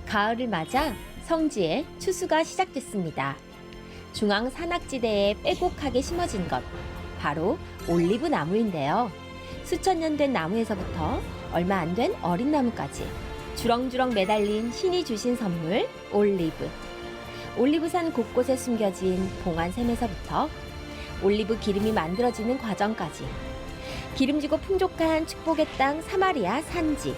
가을을 맞아 성지에 추수가 시작됐습니다. 중앙 산악지대에 빼곡하게 심어진 것, 바로 올리브 나무인데요. 수천 년 된 나무에서부터 얼마 안 된 어린 나무까지 주렁주렁 매달린 신이 주신 선물 올리브. 올리브산 곳곳에 숨겨진 봉안샘에서부터 올리브 기름이 만들어지는 과정까지 기름지고 풍족한 축복의 땅 사마리아 산지.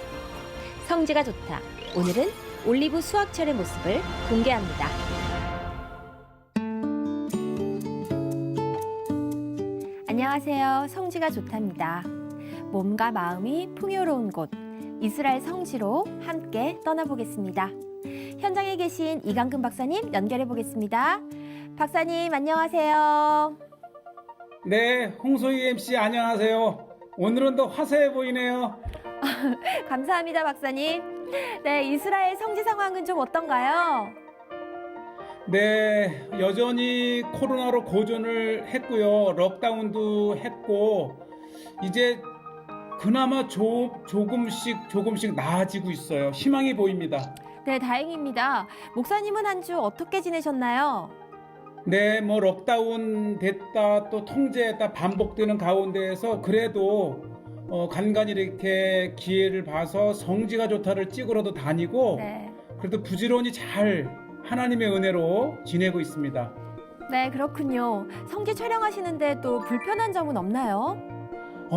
성지가 좋다. 오늘은 올리브 수확철의 모습을 공개합니다. 안녕하세요. 성지가 좋답니다. 몸과 마음이 풍요로운 곳, 이스라엘 성지로 함께 떠나보겠습니다. 현장에 계신 이강근 박사님 연결해 보겠습니다. 박사님 안녕하세요. 네, 홍소희 MC 안녕하세요. 오늘은 더 화사해 보이네요. 감사합니다, 박사님. 네, 이스라엘 성지 상황은 좀 어떤가요? 네, 여전히 코로나로 고전을 했고요. 럭다운도 했고 이제 그나마 조금씩 나아지고 있어요. 희망이 보입니다. 네, 다행입니다. 목사님은 한 주 어떻게 지내셨나요? 네, 뭐 럭다운 됐다 또 통제했다 반복되는 가운데에서 그래도 간간히 이렇게 기회를 봐서 성지가 좋다를 찍으러도 다니고 네. 그래도 부지런히 잘 하나님의 은혜로 지내고 있습니다. 네, 그렇군요. 성지 촬영하시는데 또 불편한 점은 없나요?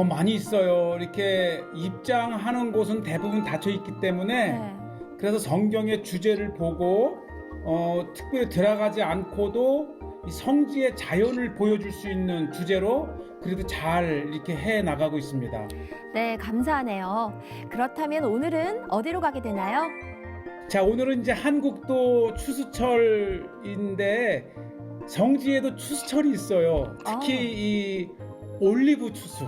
많이 있어요. 이렇게 입장하는 곳은 대부분 닫혀 있기 때문에 네. 그래서 성경의 주제를 보고 특별히 들어가지 않고도 이 성지의 자연을 보여줄 수 있는 주제로 그래도 잘 이렇게 해 나가고 있습니다. 네, 감사하네요. 그렇다면 오늘은 어디로 가게 되나요? 자, 오늘은 이제 한국도 추수철인데 성지에도 추수철이 있어요. 특히 이 올리브 추수.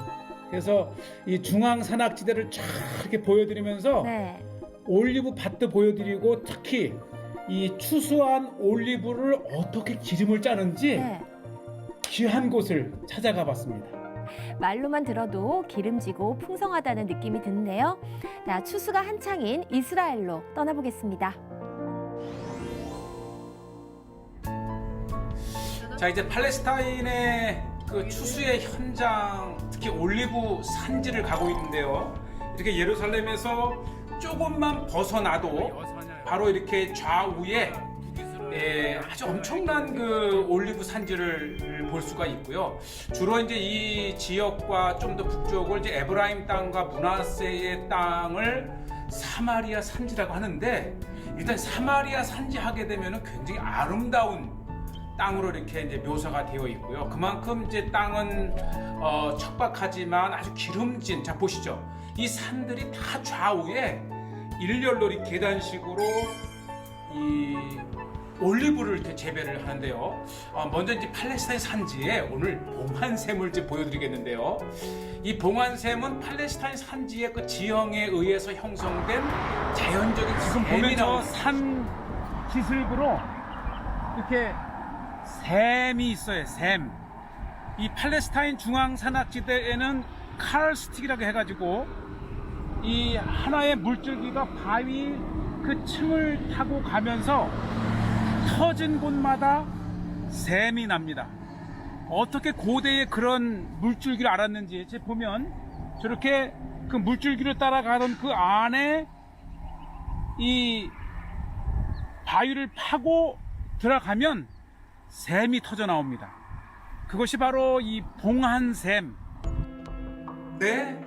그래서 이 중앙 산악지대를 쫙 이렇게 보여드리면서 네. 올리브 밭도 보여드리고 특히 이 추수한 올리브를 어떻게 기름을 짜는지 네. 귀한 곳을 찾아가 봤습니다. 말로만 들어도 기름지고 풍성하다는 느낌이 드는데요. 자, 추수가 한창인 이스라엘로 떠나보겠습니다. 자, 이제 팔레스타인의 그 추수의 현장, 특히 올리브 산지를 가고 있는데요. 이렇게 예루살렘에서 조금만 벗어나도 바로 이렇게 좌우에 아주 엄청난 그 올리브 산지를 볼 수가 있고요. 주로 이제 이 지역과 좀 더 북쪽을 이제 에브라임 땅과 므낫세의 땅을 사마리아 산지라고 하는데, 일단 사마리아 산지 하게 되면은 굉장히 아름다운 땅으로 이렇게 이제 묘사가 되어 있고요. 그만큼 이제 땅은 척박하지만 아주 기름진, 자 보시죠. 이 산들이 다 좌우에 일렬로 이렇게 계단식으로 이 올리브를 이렇게 재배를 하는데요. 먼저 이제 팔레스타인 산지에 오늘 봉안샘을 이제 보여드리겠는데요. 이 봉안샘은 팔레스타인 산지의 그 지형에 의해서 형성된 자연적인 지금 보면 산 기슭으로 이렇게 샘이 있어요. 샘. 이 팔레스타인 중앙 산악지대에는 카르스틱이라고 해가지고 이 하나의 물줄기가 바위 그 층을 타고 가면서 터진 곳마다 샘이 납니다. 어떻게 고대에 그런 물줄기를 알았는지 제 보면 저렇게 그 물줄기를 따라가던 그 안에 이 바위를 파고 들어가면 샘이 터져 나옵니다. 그것이 바로 이 봉안샘. 네,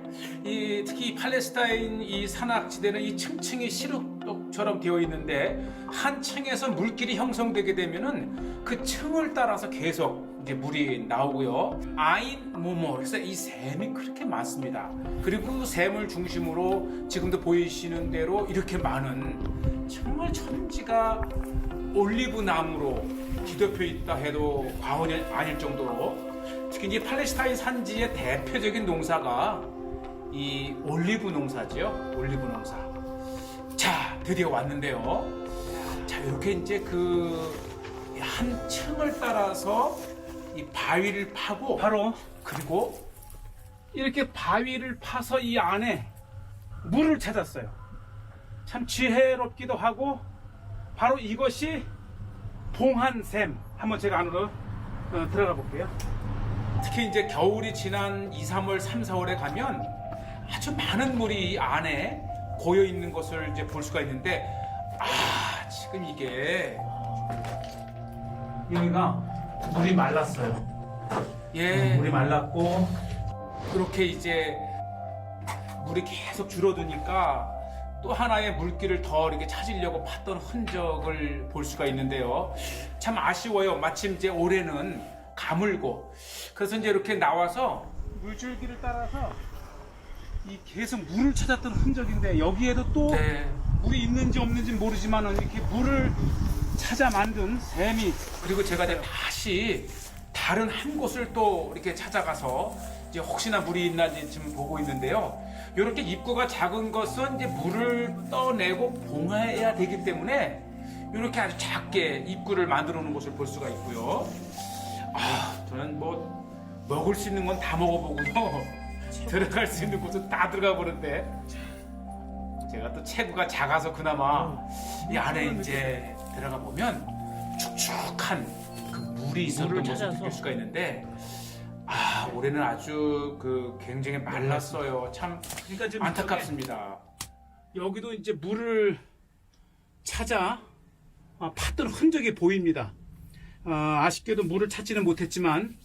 특히 팔레스타인 이 산악지대는 이 층층이 시루떡처럼 되어 있는데 한 층에서 물길이 형성되게 되면은 그 층을 따라서 계속 이제 물이 나오고요. 아인 모모, 그래서 이 샘이 그렇게 많습니다. 그리고 샘을 중심으로 지금도 보이시는 대로 이렇게 많은 정말 천지가 올리브 나무로 뒤덮여 있다 해도 과언이 아닐 정도로, 특히 이제 팔레스타인 산지의 대표적인 농사가 이 올리브 농사죠. 올리브 농사. 자, 드디어 왔는데요. 자, 이렇게 이제 그 한 층을 따라서 이 바위를 파고 바로 그리고 이렇게 바위를 파서 이 안에 물을 찾았어요. 참 지혜롭기도 하고 바로 이것이 봉한샘. 한번 제가 안으로 들어가 볼게요. 특히 이제 겨울이 지난 2, 3월, 3, 4월에 가면 아주 많은 물이 안에 고여 있는 것을 이제 볼 수가 있는데, 지금 이게 여기가 물이 말랐어요. 예. 물이 말랐고 그렇게 이제 물이 계속 줄어드니까 또 하나의 물길을 더 이렇게 찾으려고 팠던 흔적을 볼 수가 있는데요. 참 아쉬워요. 마침 이제 올해는 가물고, 그래서 이제 이렇게 나와서 물줄기를 따라서 이 계속 물을 찾았던 흔적인데, 여기에도 또 네. 물이 있는지 없는지 모르지만 이렇게 물을 찾아 만든 샘이, 그리고 제가 이제 다시 다른 한 곳을 또 이렇게 찾아가서 이제 혹시나 물이 있는지 지금 보고 있는데요. 이렇게 입구가 작은 것은 이제 물을 떠내고 봉해야 되기 때문에 이렇게 아주 작게 입구를 만들어 놓은 곳을 볼 수가 있고요. 저는 뭐 먹을 수 있는 건 다 먹어보고요. 들어갈 수 있는 곳은 다 들어가 보는데, 제가 또 체구가 작아서 그나마 이 안에 이제 들어가 보면 축축한 그 물이 있었던 물을 모습을 찾아서. 느낄 수가 있는데, 올해는 아주 굉장히 말랐어요. 참 그러니까 지금 안타깝습니다. 여기도 이제 물을 찾아 팠던 흔적이 보입니다. 아쉽게도 물을 찾지는 못했지만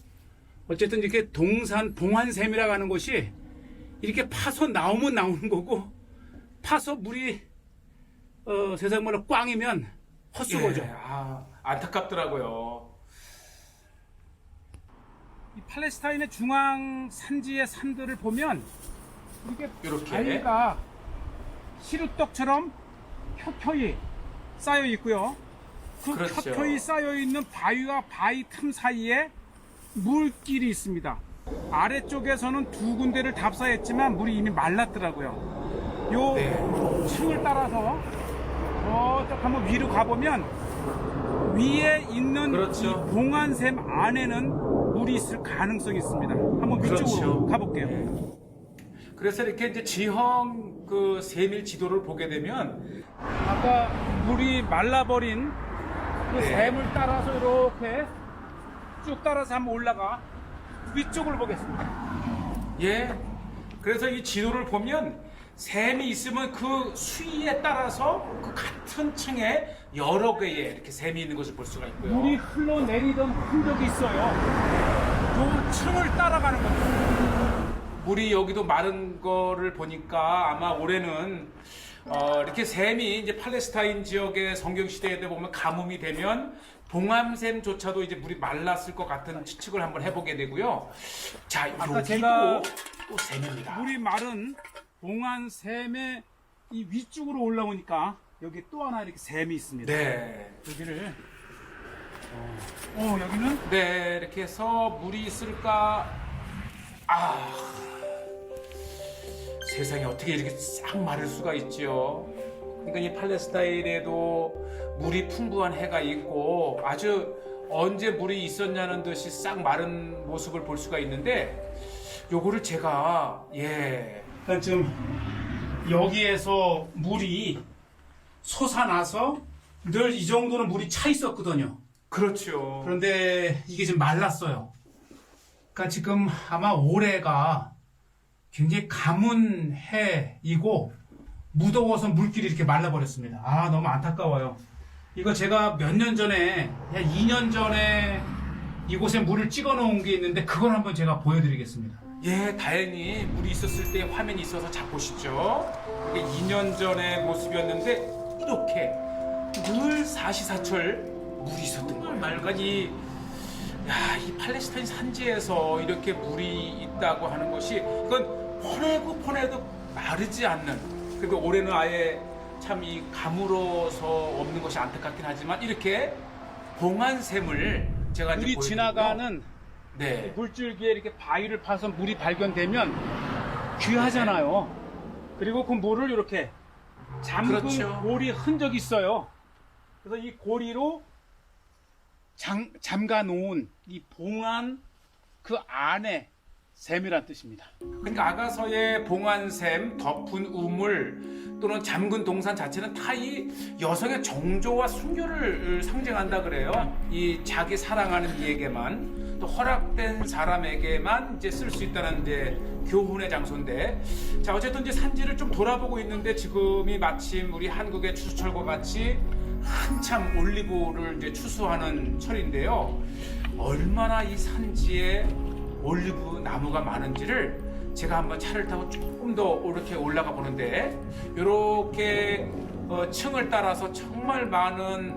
어쨌든 이렇게 동산 봉한샘이라고 하는 곳이 이렇게 파서 나오면 나오는 거고, 파서 물이 세상 말로 꽝이면 헛수고죠. 안타깝더라고요. 이 팔레스타인의 중앙 산지의 산들을 보면 이렇게 바위가 시루떡처럼 켜켜이 쌓여 있고요. 그렇죠. 켜켜이 쌓여 있는 바위와 바위 틈 사이에 물길이 있습니다. 아래쪽에서는 두 군데를 답사했지만 물이 이미 말랐더라고요. 요 층을 따라서 저쪽 한번 위로 가보면 위에 있는 그렇죠. 이 봉한샘 안에는 물이 있을 가능성이 있습니다. 한번 위쪽으로 그렇죠. 가볼게요. 그래서 이렇게 이제 지형 세밀 지도를 보게 되면 아까 물이 말라버린 그 샘을 따라서 이렇게 쭉 따라서 한번 올라가 위쪽을 보겠습니다. 그래서 이 지도를 보면 샘이 있으면 그 수위에 따라서 그 같은 층에 여러 개의 이렇게 샘이 있는 것을 볼 수가 있고요. 물이 흘러내리던 흔적이 있어요. 그 층을 따라가는 거죠. 물이 여기도 마른 거를 보니까 아마 올해는 이렇게 샘이 이제 팔레스타인 지역의 성경 시대에 보면 가뭄이 되면 봉함샘조차도 이제 물이 말랐을 것 같은 추측을 한번 해보게 되고요. 자, 여기도 제가 또 샘입니다. 물이 마른 봉한샘의 이 위쪽으로 올라오니까 여기 또 하나 이렇게 샘이 있습니다. 네. 여기를 여기는 네, 이렇게 해서 물이 있을까? 세상에 어떻게 이렇게 싹 마를 수가 있지요? 그러니까 이 팔레스타인에도 물이 풍부한 해가 있고 아주 언제 물이 있었냐는 듯이 싹 마른 모습을 볼 수가 있는데, 요거를 제가 그러니까 지금 여기에서 물이 솟아나서 늘 이 정도는 물이 차 있었거든요. 그렇죠. 그런데 이게 지금 말랐어요. 그러니까 지금 아마 올해가 굉장히 가문 해이고 무더워서 물길이 이렇게 말라버렸습니다. 너무 안타까워요. 이거 제가 몇 년 전에, 한 2년 전에 이곳에 물을 찍어 놓은 게 있는데 그걸 한번 제가 보여드리겠습니다. 다행히 물이 있었을 때 화면이 있어서 잘 보시죠. 이게 2년 전의 모습이었는데 이렇게 늘 사시사철 물이 있었던 거예요. 그러니까 이 팔레스타인 산지에서 이렇게 물이 있다고 하는 것이, 그건 퍼내도 마르지 않는, 그리고 올해는 아예 참 이 가물어서 없는 것이 안타깝긴 하지만 이렇게 봉한샘을 제가 이제 물이 보여드리고요. 지나가는 물줄기에 이렇게 바위를 파서 물이 발견되면 귀하잖아요. 그리고 그 물을 이렇게 잠근 그렇죠. 고리 흔적이 있어요. 그래서 이 고리로 잠가 놓은 이 봉안 그 안에 샘이란 뜻입니다. 그러니까 아가서의 봉환샘, 덮은 우물 또는 잠근 동산 자체는 다 이 여성의 정조와 순교를 상징한다 그래요. 이 자기 사랑하는 이에게만 또 허락된 사람에게만 이제 쓸 수 있다는 이제 교훈의 장소인데, 자 어쨌든 이제 산지를 좀 돌아보고 있는데 지금이 마침 우리 한국의 추수철과 같이 한참 올리브를 이제 추수하는 철인데요. 얼마나 이 산지에 올리브 나무가 많은지를 제가 한번 차를 타고 조금 더 이렇게 올라가 보는데, 이렇게 층을 따라서 정말 많은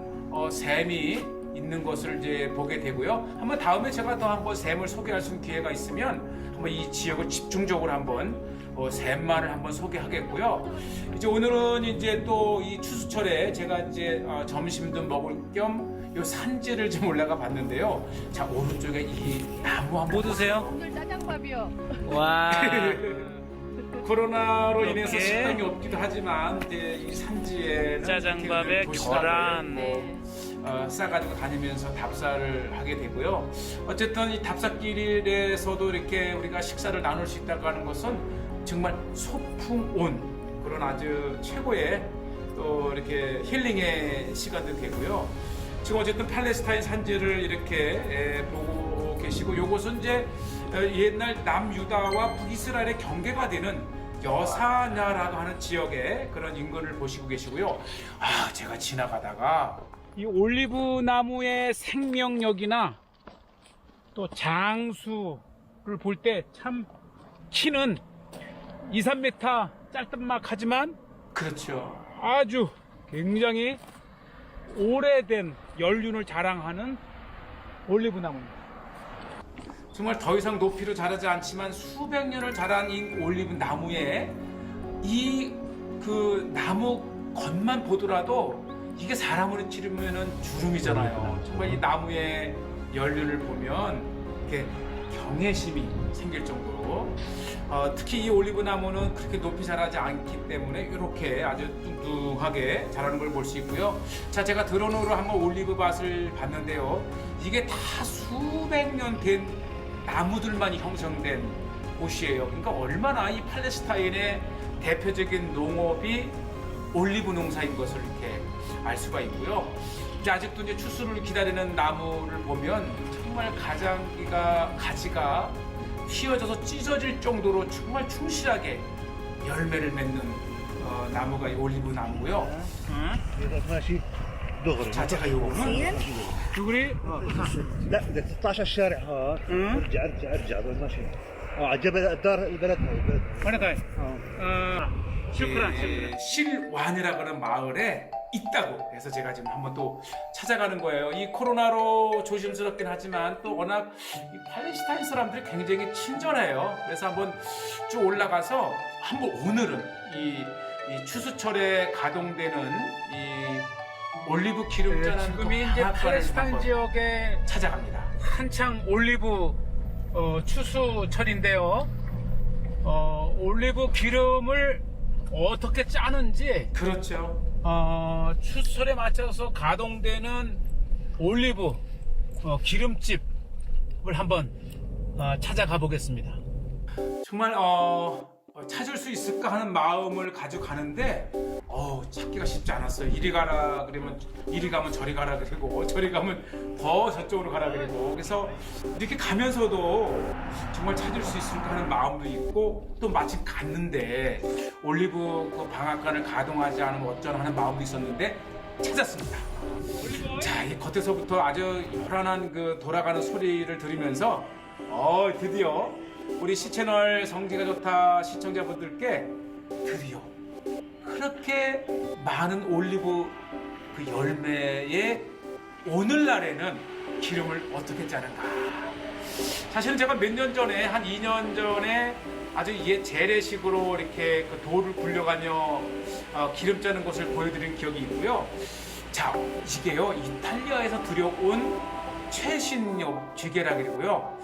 샘이 있는 것을 이제 보게 되고요. 한번 다음에 제가 더 한번 샘을 소개할 수 있는 기회가 있으면 한번 이 지역을 집중적으로 한번 샘만을 한번 소개하겠고요. 이제 오늘은 이제 또 이 추수철에 제가 이제 점심도 먹을 겸 요 산지를 좀 올라가 봤는데요. 자 오른쪽에 이 나무 한번 뭐 드세요? 오늘 짜장밥이요. 와. 코로나로 이렇게 인해서 식당이 없기도 하지만 이제 이 산지에는 짜장밥에 도시락을 계란. 네. 싸가지고 다니면서 답사를 하게 되고요. 어쨌든 이 답사길에서도 이렇게 우리가 식사를 나눌 수 있다고 하는 것은 정말 소풍 온 그런 아주 최고의 또 이렇게 힐링의 시간도 되고요. 지금 어쨌든 팔레스타인 산지를 이렇게 보고 계시고, 이곳은 이제 옛날 남유다와 북이스라엘의 경계가 되는 여사냐라고 하는 지역의 그런 인근을 보시고 계시고요. 아, 제가 지나가다가 이 올리브 나무의 생명력이나 또 장수를 볼 때 참 키는 2, 3m 짤막하지만 그렇죠. 아주 굉장히 오래된 연륜을 자랑하는 올리브 나무입니다. 정말 더 이상 높이로 자라지 않지만 수백 년을 자란 이 올리브 나무에 이 그 나무 겉만 보더라도 이게 사람으로 치르면은 주름이잖아요. 정말 이 나무의 연륜을 보면 이렇게 경외심이 생길 정도로 특히 이 올리브 나무는 그렇게 높이 자라지 않기 때문에 이렇게 아주 뚱뚱하게 자라는 걸 볼 수 있고요. 자, 제가 드론으로 한번 올리브 밭을 봤는데요. 이게 다 수백 년 된 나무들만이 형성된 곳이에요. 그러니까 얼마나 이 팔레스타인의 대표적인 농업이 올리브 농사인 것을 이렇게 알 수가 있고요. 이제 아직도 이제 추수를 기다리는 나무를 보면 정말 가지가 휘어져서 찢어질 정도로 정말 충실하게 열매를 맺는 나무가 이 올리브 나무고요. ماشي دغري 자, 제가 요거는 누구리? لا بدك تطلع على الشارع هون ارجع ماشي على جبل الدار البلد 그러니까 슈크란. 실완이라고 하는 마을에 있다고 해서 제가 지금 한번 또 찾아가는 거예요. 이 코로나로 조심스럽긴 하지만 또 워낙 이 팔레스타인 사람들이 굉장히 친절해요. 그래서 한번 쭉 올라가서 한번 오늘은 이 추수철에 가동되는 이 올리브 기름자는 지금이 이제 팔레스타인 지역에 찾아갑니다. 한창 올리브 추수철인데요. 올리브 기름을 어떻게 짜는지, 그렇죠. 추수철에 맞춰서 가동되는 올리브 기름집을 한번 찾아가 보겠습니다. 정말 찾을 수 있을까 하는 마음을 가지고 가는데 찾기가 쉽지 않았어요. 이리 가라 그러면 이리 가면 저리 가라 그리고 저리 가면 더 저쪽으로 가라 그리고, 그래서 이렇게 가면서도 정말 찾을 수 있을까 하는 마음도 있고, 또 마침 갔는데 올리브 그 방앗간을 가동하지 않으면 어쩌나 하는 마음도 있었는데 찾았습니다. 자, 이 겉에서부터 아주 요란한 그 돌아가는 소리를 들으면서 드디어 우리 시채널 성지가 좋다 시청자분들께 드디어 그렇게 많은 올리브 그 열매에 오늘날에는 기름을 어떻게 짜는가. 사실은 제가 몇 년 전에 한 2년 전에 아주 옛 재래식으로 이렇게 그 돌을 굴려가며 기름 짜는 것을 보여드린 기억이 있고요. 자, 이게요 이탈리아에서 들여온 최신 기계라고요.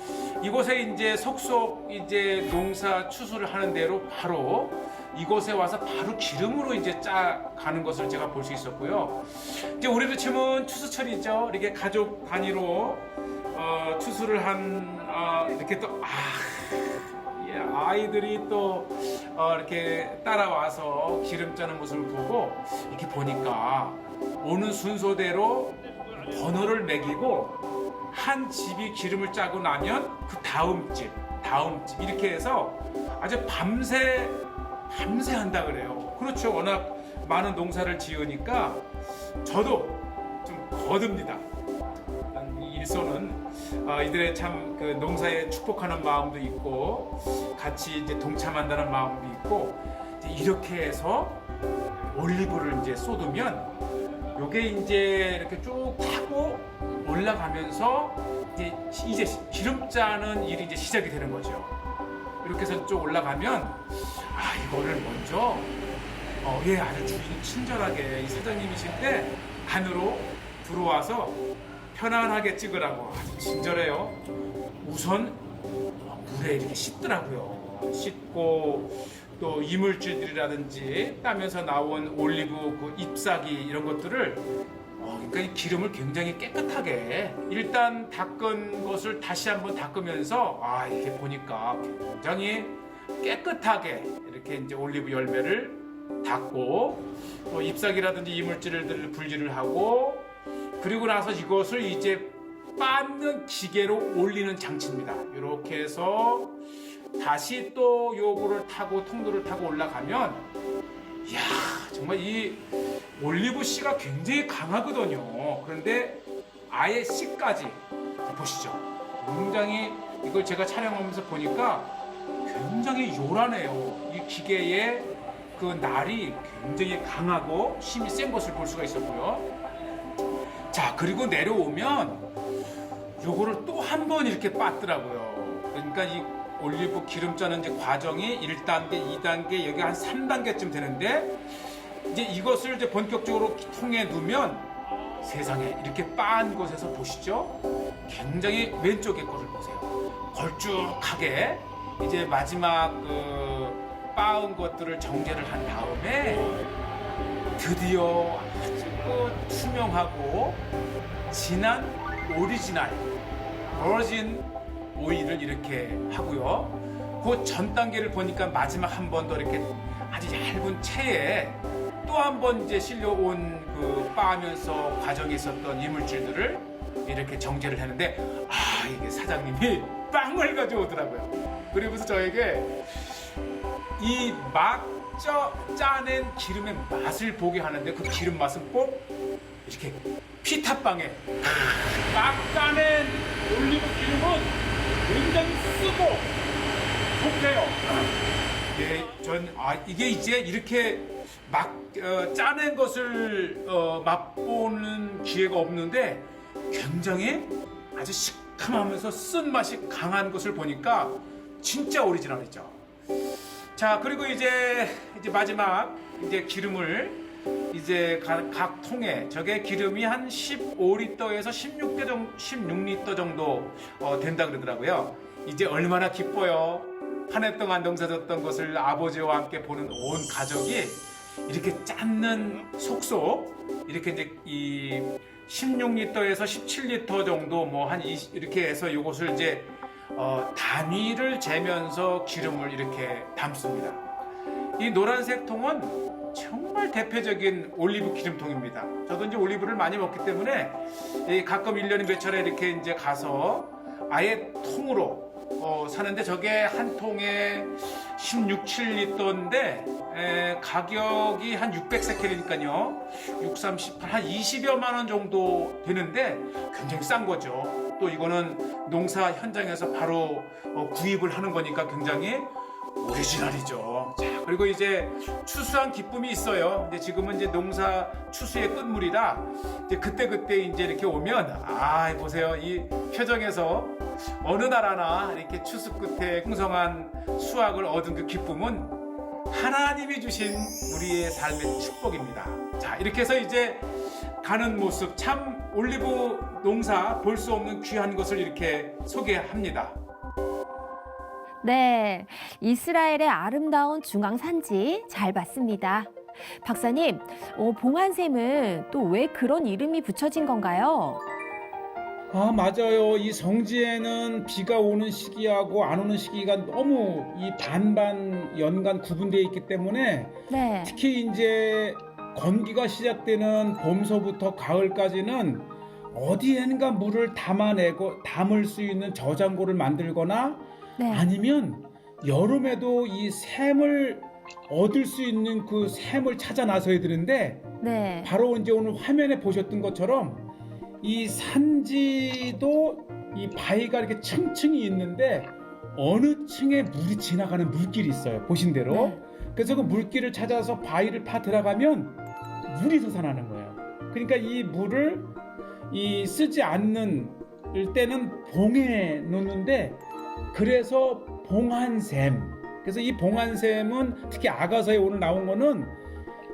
이곳에 이제 속속 이제 농사 추수를 하는 대로 바로 이곳에 와서 바로 기름으로 이제 짜 가는 것을 제가 볼 수 있었고요. 이제 우리도 지금은 추수철이죠. 이렇게 가족 단위로 추수를 한 이렇게 또 아이들이 또 이렇게 따라와서 기름 짜는 모습을 보고 이렇게 보니까 오는 순서대로 번호를 매기고 한 집이 기름을 짜고 나면 그 다음 집 이렇게 해서 아주 밤새 한다 그래요. 그렇죠. 워낙 많은 농사를 지으니까 저도 좀 거듭니다. 이 일손은 이들의 참 그 농사에 축복하는 마음도 있고 같이 이제 동참한다는 마음도 있고 이렇게 해서 올리브를 이제 쏟으면 요게 이제 이렇게 쭉 타고 올라가면서 이제 기름 짜는 일이 이제 시작이 되는 거죠. 이렇게 해서 쭉 올라가면 이거를 먼저 예, 아주 주인 친절하게 이 사장님이신데 안으로 들어와서 편안하게 찍으라고 아주 친절해요. 우선 물에 이렇게 씻더라고요. 씻고 또 이물질들이라든지 따면서 나온 올리브 그 잎사귀 이런 것들을 그러니까 이 기름을 굉장히 깨끗하게 일단 닦은 것을 다시 한번 닦으면서 이렇게 보니까 굉장히 깨끗하게 이렇게 이제 올리브 열매를 닦고 또 잎사귀라든지 이물질들을 분리를 하고 그리고 나서 이것을 이제 빻는 기계로 올리는 장치입니다. 이렇게 해서 다시 또 요거를 타고 통로를 타고 올라가면 이야 정말 이 올리브 씨가 굉장히 강하거든요. 그런데 아예 씨까지 보시죠. 굉장히 이걸 제가 촬영하면서 보니까 굉장히 요란해요. 이 기계의 그 날이 굉장히 강하고 힘이 센 것을 볼 수가 있었고요. 자 그리고 내려오면 요거를 또 한 번 이렇게 빻더라고요. 그러니까 이 올리브 기름 짜는 이제 과정이 1단계, 2단계, 여기 한 3단계쯤 되는데 이제 이것을 이제 본격적으로 통에 넣으면 세상에 이렇게 빻은 곳에서 보시죠. 굉장히 왼쪽에 것을 보세요. 걸쭉하게 이제 마지막 그 빻은 것들을 정제를 한 다음에 드디어 아주 투명하고 진한 오리지널 버진 오일을 이렇게 하고요. 그 전 단계를 보니까 마지막 한 번 더 이렇게 아주 얇은 체에 또 한 번 이제 실려온 그 빻으면서 과정에 있었던 이물질들을 이렇게 정제를 했는데 이게 사장님이 빵을 가져오더라고요. 그리고서 저에게 이 막 짜낸 기름의 맛을 보게 하는데 그 기름 맛은 꼭 이렇게 피타빵에 막 짜낸 올리브 기름은 굉장히 쓰고 독해요. 이게 이제 이렇게 막 짜낸 것을 맛보는 기회가 없는데 굉장히 아주 시큼하면서 쓴맛이 강한 것을 보니까 진짜 오리지널이죠. 자 그리고 이제 마지막 이제 기름을 이제 각 통에 저게 기름이 한 15리터에서 16리터 정도 된다 그러더라고요. 이제 얼마나 기뻐요. 한 해 동안 농사졌던 것을 아버지와 함께 보는 온 가족이 이렇게 짰는 속속 이렇게 이제 이 16리터에서 17리터 정도 뭐 한 이렇게 해서 이것을 이제 단위를 재면서 기름을 이렇게 담습니다. 이 노란색 통은 정말 대표적인 올리브 기름통입니다. 저도 이제 올리브를 많이 먹기 때문에 가끔 1년에 몇 차례 이렇게 이제 가서 아예 통으로 사는데 저게 한 통에 16, 7리터인데 가격이 한 600세켈이니까요. 6, 3, 18, 한 20여만 원 정도 되는데 굉장히 싼 거죠. 또 이거는 농사 현장에서 바로 구입을 하는 거니까 굉장히 오리지널이죠. 자, 그리고 이제 추수한 기쁨이 있어요. 근데 지금은 이제 농사 추수의 끝물이라 이제 그때 이제 이렇게 오면 보세요. 이 표정에서 어느 나라나 이렇게 추수 끝에 풍성한 수확을 얻은 그 기쁨은 하나님이 주신 우리의 삶의 축복입니다. 자, 이렇게 해서 이제 가는 모습 참 올리브 농사 볼 수 없는 귀한 것을 이렇게 소개합니다. 네, 이스라엘의 아름다운 중앙 산지 잘 봤습니다. 박사님, 봉안샘은 또 왜 그런 이름이 붙여진 건가요? 아, 맞아요. 이 성지에는 비가 오는 시기하고 안 오는 시기가 너무 이 반반 연간 구분되어 있기 때문에 네. 특히 이제 건기가 시작되는 봄서부터 가을까지는 어디엔가 물을 담을 수 있는 저장고를 만들거나 네. 아니면 여름에도 이 샘을 얻을 수 있는 그 샘을 찾아 나서야 되는데 네. 바로 이제 오늘 화면에 보셨던 것처럼 이 산지도 이 바위가 이렇게 층층이 있는데 어느 층에 물이 지나가는 물길이 있어요. 보신 대로. 네. 그래서 그 물길을 찾아서 바위를 파 들어가면 물이 솟아나는 거예요. 그러니까 이 물을 이 쓰지 않는 때는 봉에 놓는데 그래서 봉한샘. 그래서 이 봉한샘은 특히 아가서에 오늘 나온 거는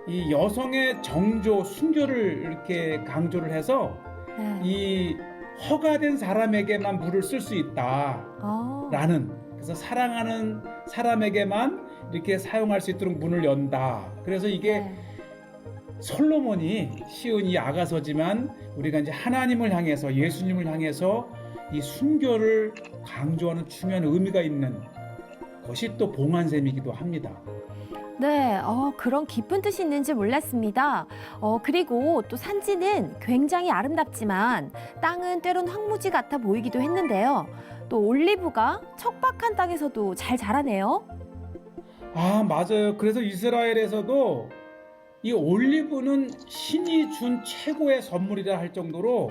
이 여성의 정조, 순교를 이렇게 강조를 해서 네. 이 허가된 사람에게만 물을 쓸 수 있다라는 그래서 사랑하는 사람에게만 이렇게 사용할 수 있도록 문을 연다. 그래서 이게 네. 솔로몬이 씌운 이 아가서지만 우리가 이제 하나님을 향해서 예수님을 향해서 이 순교를 강조하는 중요한 의미가 있는 것이 또 봉한샘이기도 합니다. 네, 그런 깊은 뜻이 있는지 몰랐습니다. 그리고 또 산지는 굉장히 아름답지만 땅은 때론 황무지 같아 보이기도 했는데요. 또 올리브가 척박한 땅에서도 잘 자라네요. 아, 맞아요. 그래서 이스라엘에서도 이 올리브는 신이 준 최고의 선물이라 할 정도로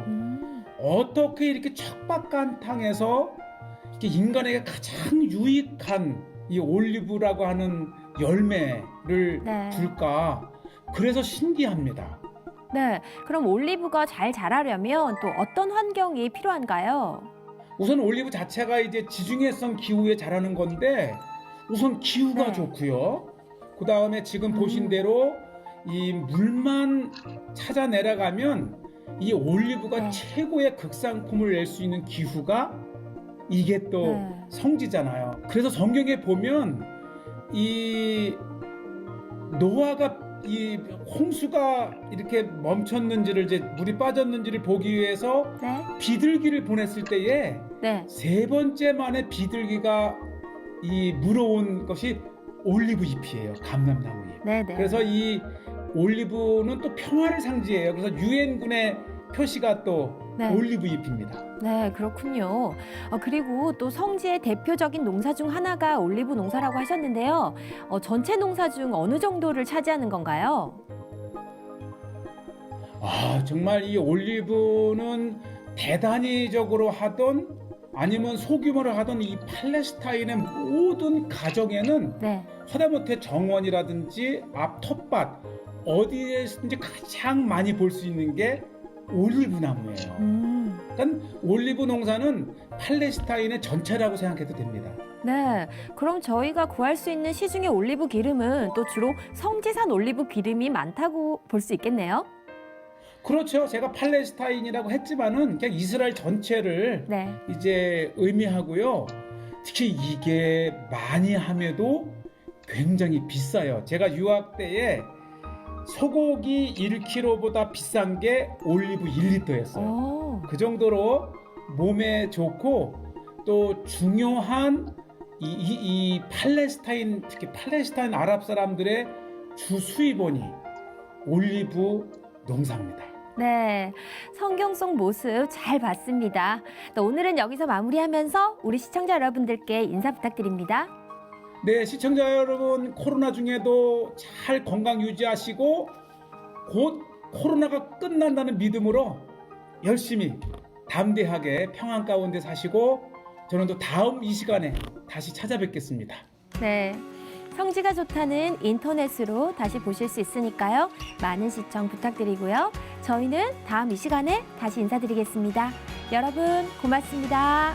어떻게 이렇게 척박한 땅에서 이렇게 인간에게 가장 유익한 이 올리브라고 하는 열매를 네. 줄까? 그래서 신기합니다. 네, 그럼 올리브가 잘 자라려면 또 어떤 환경이 필요한가요? 우선 올리브 자체가 이제 지중해성 기후에 자라는 건데 우선 기후가 네. 좋고요. 그 다음에 지금 보신 대로 이 물만 찾아 내려가면 이 올리브가 네. 최고의 극상품을 낼 수 있는 기후가 이게 또 네. 성지잖아요. 그래서 성경에 보면 이 노아가 이 홍수가 이렇게 멈췄는지를 이제 물이 빠졌는지를 보기 위해서 네, 비둘기를 보냈을 때에 네, 세 번째 만에 비둘기가 이 물어온 것이 올리브 잎이에요. 감람나무 잎. 네, 네. 그래서 이 올리브는 또 평화를 상징해요. 그래서 유엔군의 표시가 또 네. 올리브 잎입니다. 네, 그렇군요. 그리고 또 성지의 대표적인 농사 중 하나가 올리브 농사라고 하셨는데요. 전체 농사 중 어느 정도를 차지하는 건가요? 아, 정말 이 올리브는 대단위적으로 하던 아니면 소규모로 하던 이 팔레스타인의 모든 가정에는 네, 하다못해 정원이라든지 앞 텃밭 어디에든지 가장 많이 볼 수 있는 게 올리브 나무예요. 그러니까 올리브 농사는 팔레스타인의 전체라고 생각해도 됩니다. 네. 그럼 저희가 구할 수 있는 시중의 올리브 기름은 또 주로 성지산 올리브 기름이 많다고 볼 수 있겠네요. 그렇죠. 제가 팔레스타인이라고 했지만은 그냥 이스라엘 전체를 네, 이제 의미하고요. 특히 이게 많이 함에도 굉장히 비싸요. 제가 유학 때에 소고기 1kg보다 비싼 게 올리브 1리터였어요. 오, 그 정도로 몸에 좋고 또 중요한 이 팔레스타인, 특히 팔레스타인 아랍 사람들의 주 수입원이 올리브 농사입니다. 네. 성경 속 모습 잘 봤습니다. 또 오늘은 여기서 마무리하면서 우리 시청자 여러분들께 인사 부탁드립니다. 네, 시청자 여러분, 코로나 중에도 잘 건강 유지하시고 곧 코로나가 끝난다는 믿음으로 열심히 담대하게 평안 가운데 사시고 저는 또 다음 이 시간에 다시 찾아뵙겠습니다. 네. 성지가 좋다는 인터넷으로 다시 보실 수 있으니까요. 많은 시청 부탁드리고요. 저희는 다음 이 시간에 다시 인사드리겠습니다. 여러분 고맙습니다.